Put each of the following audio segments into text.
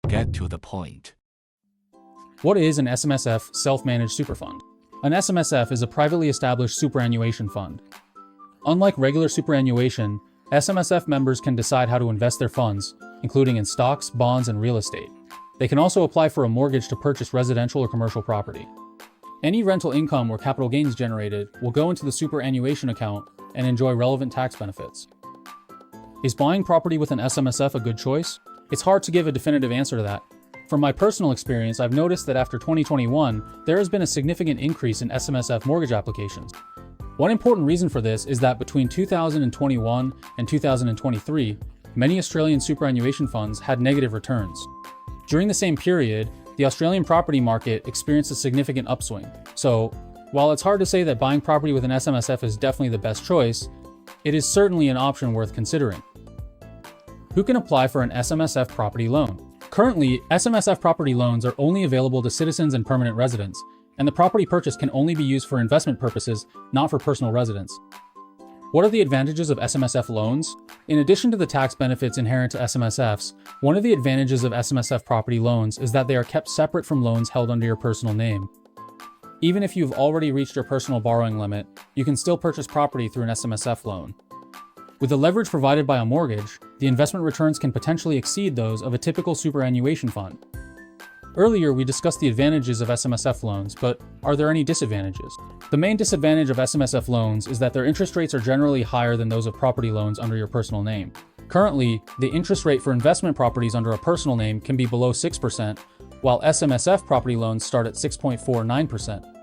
Get to the point. What is an SMSF self-managed super fund? An SMSF is a privately established superannuation fund. Unlike regular superannuation, SMSF members can decide how to invest their funds, including in stocks, bonds, and real estate. They can also apply for a mortgage to purchase residential or commercial property. Any rental income or capital gains generated will go into the superannuation account and enjoy relevant tax benefits. Is buying property with an SMSF a good choice? It's hard to give a definitive answer to that. From my personal experience, I've noticed that after 2021, there has been a significant increase in SMSF mortgage applications. One important reason for this is that between 2021 and 2023, many Australian superannuation funds had negative returns. During the same period, the Australian property market experienced a significant upswing. So, while it's hard to say that buying property with an SMSF is definitely the best choice, it is certainly an option worth considering. Who can apply for an SMSF property loan? Currently, SMSF property loans are only available to citizens and permanent residents, and the property purchase can only be used for investment purposes, not for personal residence. What are the advantages of SMSF loans? In addition to the tax benefits inherent to SMSFs, one of the advantages of SMSF property loans is that they are kept separate from loans held under your personal name. Even if you've already reached your personal borrowing limit, you can still purchase property through an SMSF loan. With the leverage provided by a mortgage, the investment returns can potentially exceed those of a typical superannuation fund. Earlier, we discussed the advantages of SMSF loans, but are there any disadvantages? The main disadvantage of SMSF loans is that their interest rates are generally higher than those of property loans under your personal name. Currently, the interest rate for investment properties under a personal name can be below 6%, while SMSF property loans start at 6.49%.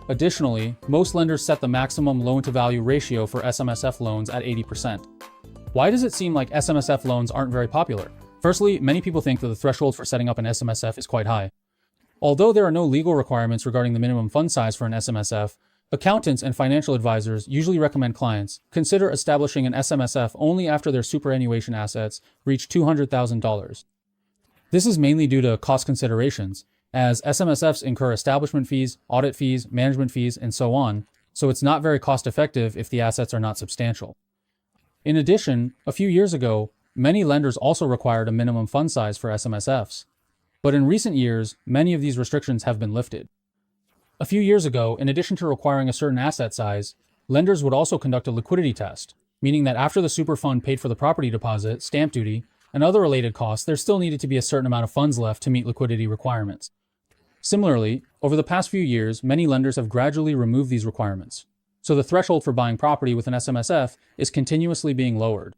Additionally, most lenders set the maximum loan-to-value ratio for SMSF loans at 80%. Why does it seem like SMSF loans aren't very popular? Firstly, many people think that the threshold for setting up an SMSF is quite high. Although there are no legal requirements regarding the minimum fund size for an SMSF, accountants and financial advisors usually recommend clients consider establishing an SMSF only after their superannuation assets reach $200,000. This is mainly due to cost considerations, as SMSFs incur establishment fees, audit fees, management fees, and so on, so it's not very cost-effective if the assets are not substantial. In addition, a few years ago, many lenders also required a minimum fund size for SMSFs. But in recent years, many of these restrictions have been lifted. A few years ago, in addition to requiring a certain asset size, lenders would also conduct a liquidity test, meaning that after the super fund paid for the property deposit, stamp duty, and other related costs, there still needed to be a certain amount of funds left to meet liquidity requirements. Similarly, over the past few years, many lenders have gradually removed these requirements. So the threshold for buying property with an SMSF is continuously being lowered.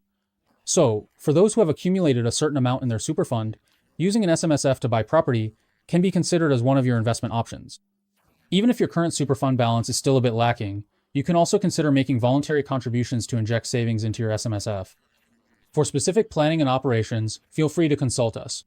So, for those who have accumulated a certain amount in their super fund, using an SMSF to buy property can be considered as one of your investment options. Even if your current super fund balance is still a bit lacking, you can also consider making voluntary contributions to inject savings into your SMSF. For specific planning and operations, feel free to consult us.